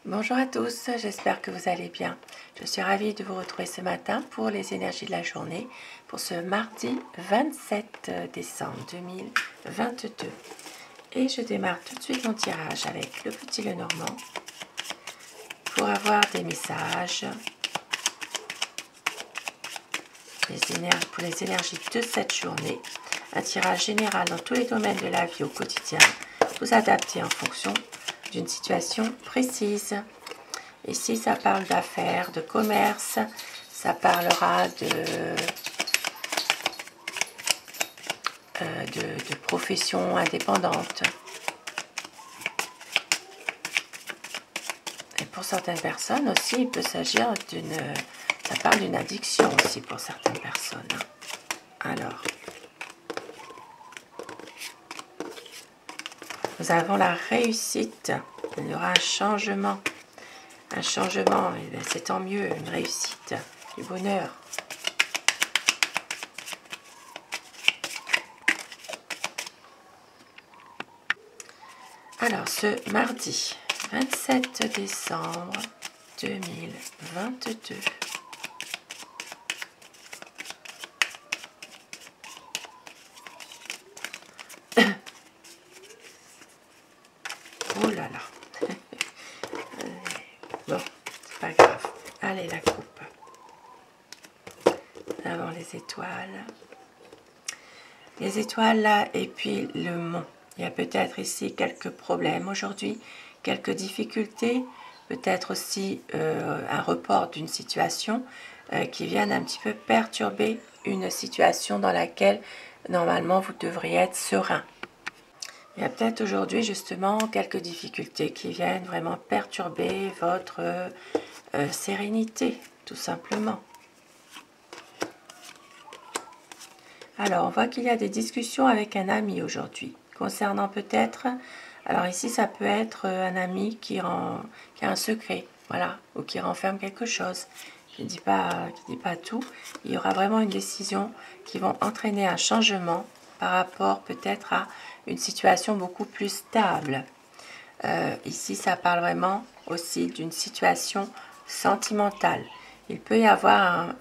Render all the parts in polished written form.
Bonjour à tous, j'espère que vous allez bien. Je suis ravie de vous retrouver ce matin pour les énergies de la journée, pour ce mardi 27 décembre 2022. Et je démarre tout de suite mon tirage avec le petit Lenormand pour avoir des messages pour les énergies de cette journée. Un tirage général dans tous les domaines de la vie au quotidien, vous adaptez en fonction d'une situation précise. Ici, ça parle d'affaires, de commerce, ça parlera de profession indépendante. Et pour certaines personnes aussi, il peut s'agir ça parle d'une addiction aussi pour certaines personnes. Alors, nous avons la réussite. Il y aura un changement. Un changement, c'est tant mieux, une réussite, du bonheur. Alors, ce mardi 27 décembre 2022. Oh là là. Bon, c'est pas grave. Allez, la coupe. Avant les étoiles. Les étoiles là, et puis le mont. Il y a peut-être ici quelques problèmes aujourd'hui, quelques difficultés, peut-être aussi un report d'une situation qui viennent un petit peu perturber une situation dans laquelle normalement vous devriez être serein. Il y a peut-être aujourd'hui justement quelques difficultés qui viennent vraiment perturber votre sérénité, tout simplement. Alors, on voit qu'il y a des discussions avec un ami aujourd'hui, concernant peut-être, alors ici ça peut être un ami qui a un secret, voilà, ou qui renferme quelque chose. Je ne dis pas tout, il y aura vraiment une décision qui va entraîner un changement par rapport peut-être à une situation beaucoup plus stable. Ici, ça parle vraiment aussi d'une situation sentimentale. Il peut y avoir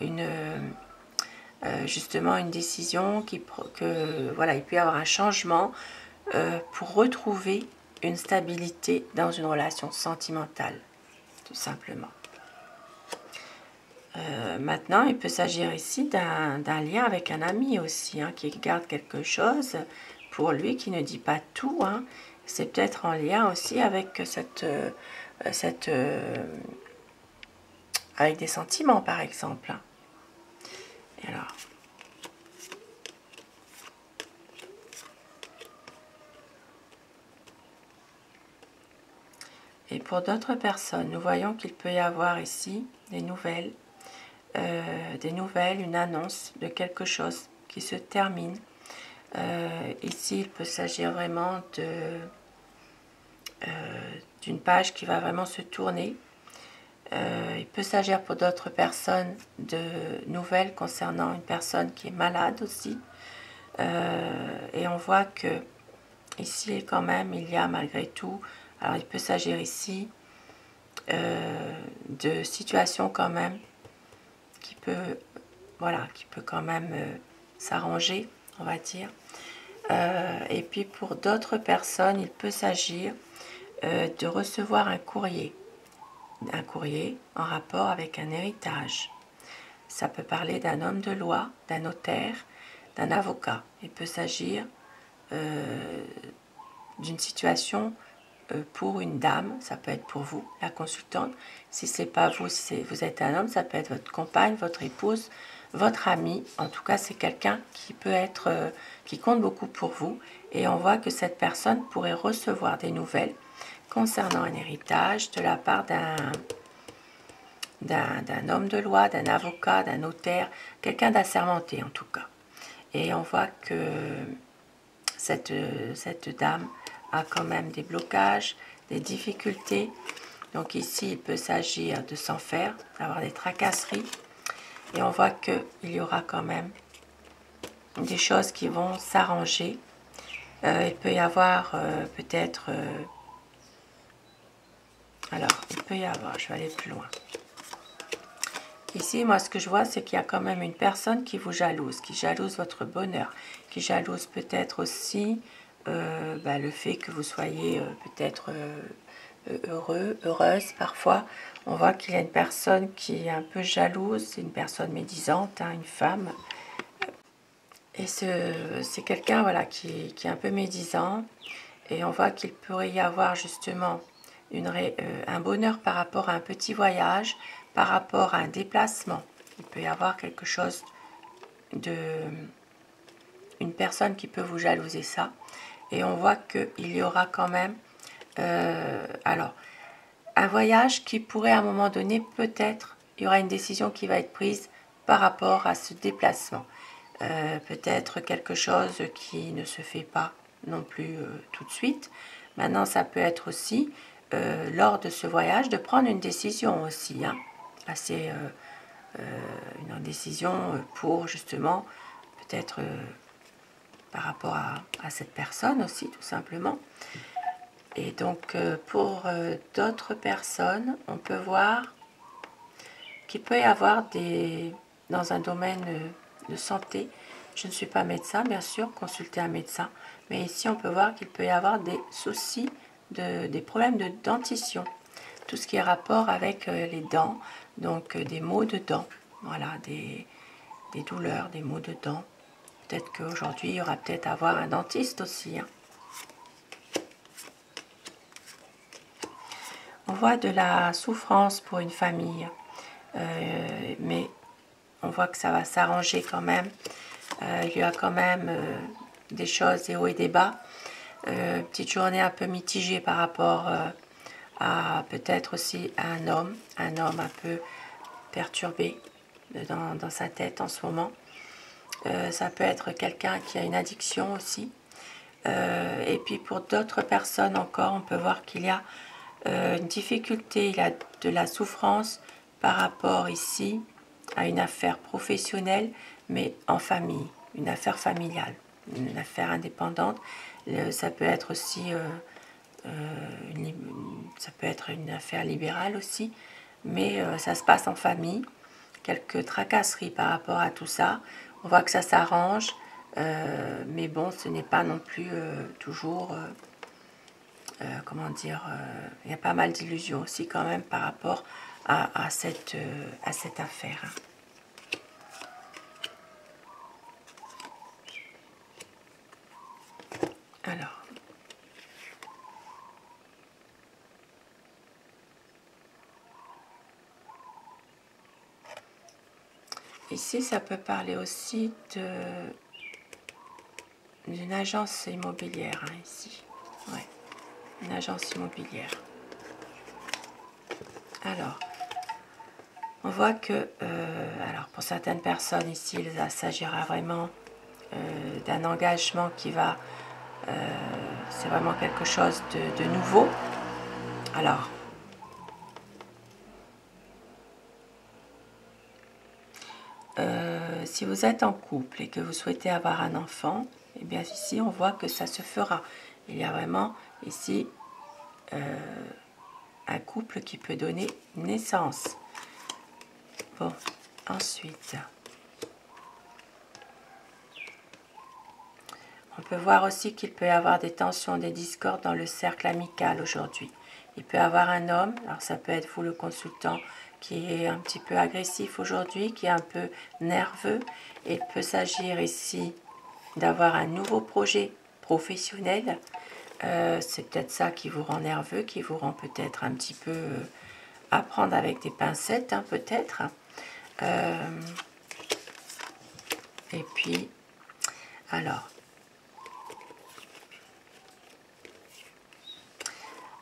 justement une décision voilà, il peut y avoir un changement pour retrouver une stabilité dans une relation sentimentale, tout simplement. Maintenant, il peut s'agir ici d'un lien avec un ami aussi, hein, qui garde quelque chose pour lui, qui ne dit pas tout. Hein. C'est peut-être en lien aussi avec avec des sentiments, par exemple. Et alors, et pour d'autres personnes, nous voyons qu'il peut y avoir ici des nouvelles, une annonce de quelque chose qui se termine. Ici, il peut s'agir vraiment d'une page qui va vraiment se tourner. Il peut s'agir pour d'autres personnes de nouvelles concernant une personne qui est malade aussi. Et on voit que ici, quand même, il y a malgré tout, alors il peut s'agir ici de situations quand même qui peut quand même s'arranger, on va dire. Et puis pour d'autres personnes, il peut s'agir de recevoir un courrier en rapport avec un héritage. Ça peut parler d'un homme de loi, d'un notaire, d'un avocat. Il peut s'agir d'une situation pour une dame, ça peut être pour vous, la consultante. Si ce n'est pas vous, si vous êtes un homme, ça peut être votre compagne, votre épouse, votre ami. En tout cas, c'est quelqu'un qui peut être, qui compte beaucoup pour vous. Et on voit que cette personne pourrait recevoir des nouvelles concernant un héritage de la part d'un homme de loi, d'un avocat, d'un notaire, quelqu'un d'assermenté en tout cas. Et on voit que cette dame a quand même des blocages, des difficultés. Donc ici, il peut s'agir de s'en faire, d'avoir des tracasseries. Et on voit qu'il y aura quand même des choses qui vont s'arranger. Il peut y avoir peut-être Alors, il peut y avoir, je vais aller plus loin. Ici, moi, ce que je vois, c'est qu'il y a quand même une personne qui vous jalouse, qui jalouse votre bonheur, qui jalouse peut-être aussi le fait que vous soyez peut-être heureux, heureuse parfois. On voit qu'il y a une personne qui est un peu jalouse, c'est une personne médisante, hein, une femme. Et c'est quelqu'un voilà, qui est un peu médisant. Et on voit qu'il pourrait y avoir justement un bonheur par rapport à un petit voyage, par rapport à un déplacement. Il peut y avoir quelque chose une personne qui peut vous jalouser ça. Et on voit qu'il y aura quand même un voyage qui pourrait à un moment donné, peut-être, il y aura une décision qui va être prise par rapport à ce déplacement. Peut-être quelque chose qui ne se fait pas non plus tout de suite. Maintenant, ça peut être aussi, lors de ce voyage, de prendre une décision aussi, hein, une décision pour justement, peut-être par rapport à cette personne aussi, tout simplement. Et donc, pour d'autres personnes, on peut voir qu'il peut y avoir dans un domaine de santé, je ne suis pas médecin, bien sûr, consulter un médecin, mais ici, on peut voir qu'il peut y avoir des soucis, des problèmes de dentition, tout ce qui est rapport avec les dents, donc des maux de dents, voilà, des douleurs, des maux de dents. Peut-être qu'aujourd'hui, il y aura peut-être à avoir un dentiste aussi, hein. On voit de la souffrance pour une famille, mais on voit que ça va s'arranger quand même. Il y a quand même des choses, des hauts et des bas. Petite journée un peu mitigée par rapport à peut-être aussi un homme un peu perturbé dans sa tête en ce moment. Ça peut être quelqu'un qui a une addiction aussi. Et puis pour d'autres personnes encore, on peut voir qu'il y a une difficulté, il y a de la souffrance par rapport ici à une affaire professionnelle, mais en famille, une affaire familiale, une affaire indépendante. Ça peut être aussi ça peut être une affaire libérale aussi, mais ça se passe en famille. Quelques tracasseries par rapport à tout ça. On voit que ça s'arrange, mais bon, ce n'est pas non plus toujours... comment dire, il y a pas mal d'illusions aussi quand même par rapport à cette affaire. Alors, ici, ça peut parler aussi d'une agence immobilière, hein, ici. Ouais, une agence immobilière. Alors, on voit que, alors pour certaines personnes ici, il s'agira vraiment d'un engagement qui va... c'est vraiment quelque chose de nouveau. Alors, si vous êtes en couple et que vous souhaitez avoir un enfant, eh bien ici on voit que ça se fera. Il y a vraiment ici un couple qui peut donner naissance. Bon, ensuite, on peut voir aussi qu'il peut y avoir des tensions, des discordes dans le cercle amical aujourd'hui. Il peut y avoir un homme, alors ça peut être vous le consultant, qui est un petit peu agressif aujourd'hui, qui est un peu nerveux. Et il peut s'agir ici d'avoir un nouveau projet professionnel. C'est peut-être ça qui vous rend nerveux, qui vous rend peut-être un petit peu à prendre avec des pincettes, hein, peut-être. Et puis, alors,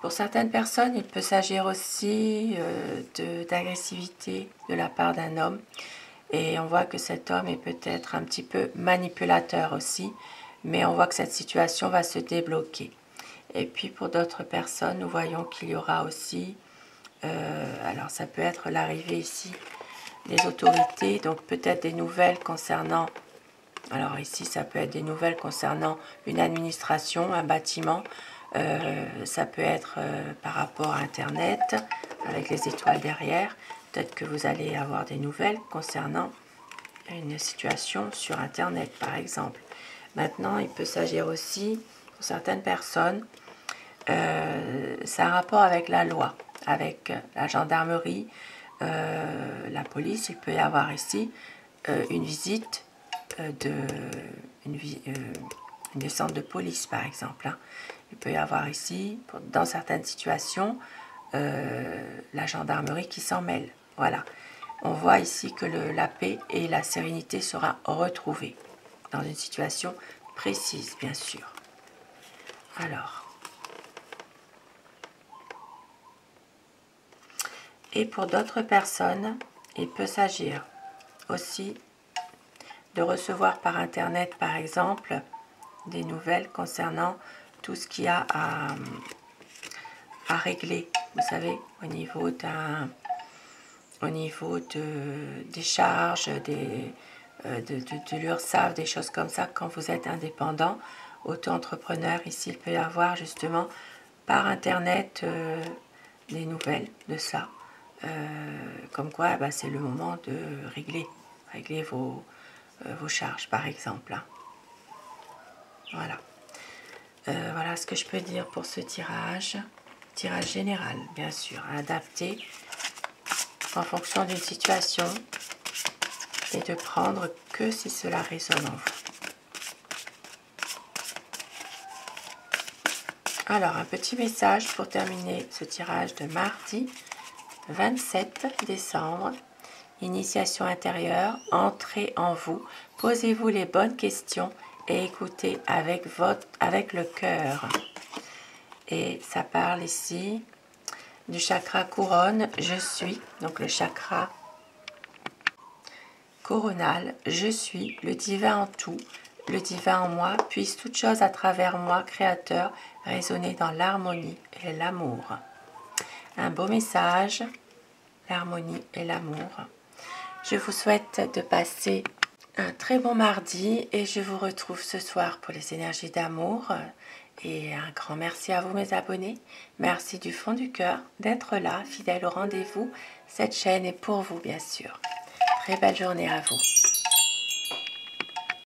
pour certaines personnes, il peut s'agir aussi d'agressivité de la part d'un homme. Et on voit que cet homme est peut-être un petit peu manipulateur aussi. Mais on voit que cette situation va se débloquer. Et puis pour d'autres personnes, nous voyons qu'il y aura aussi... alors ça peut être l'arrivée ici des autorités. Donc peut-être des nouvelles concernant... Alors ici, ça peut être des nouvelles concernant une administration, un bâtiment, Ça peut être par rapport à Internet, avec les étoiles derrière. Peut-être que vous allez avoir des nouvelles concernant une situation sur Internet, par exemple. Maintenant, il peut s'agir aussi, pour certaines personnes, c'est un rapport avec la loi, avec la gendarmerie, la police. Il peut y avoir ici une visite une descente de police, par exemple. Hein. Il peut y avoir ici, dans certaines situations, la gendarmerie qui s'en mêle. Voilà. On voit ici que la paix et la sérénité sera retrouvée dans une situation précise, bien sûr. Alors, et pour d'autres personnes, il peut s'agir aussi de recevoir par Internet, par exemple, des nouvelles concernant tout ce qu'il y a à régler, vous savez, au niveau des charges, de l'URSSAF, des choses comme ça. Quand vous êtes indépendant, auto-entrepreneur, ici il peut y avoir justement par Internet des nouvelles de ça. Comme quoi c'est le moment de régler vos charges par exemple. Hein. Voilà. Voilà ce que je peux dire pour ce tirage. Tirage général, bien sûr, adapté en fonction d'une situation et de prendre que si cela résonne en vous. Alors, un petit message pour terminer ce tirage de mardi 27 décembre. Initiation intérieure, entrez en vous, posez-vous les bonnes questions et écoutez avec le cœur. Et ça parle ici du chakra couronne, je suis, donc le chakra coronal, je suis, le divin en tout, le divin en moi, puisse toute chose à travers moi, créateur, résonner dans l'harmonie et l'amour. Un beau message, l'harmonie et l'amour. Je vous souhaite de passer un très bon mardi et je vous retrouve ce soir pour les énergies d'amour. Et un grand merci à vous mes abonnés. Merci du fond du cœur d'être là, fidèle au rendez-vous. Cette chaîne est pour vous bien sûr. Très belle journée à vous.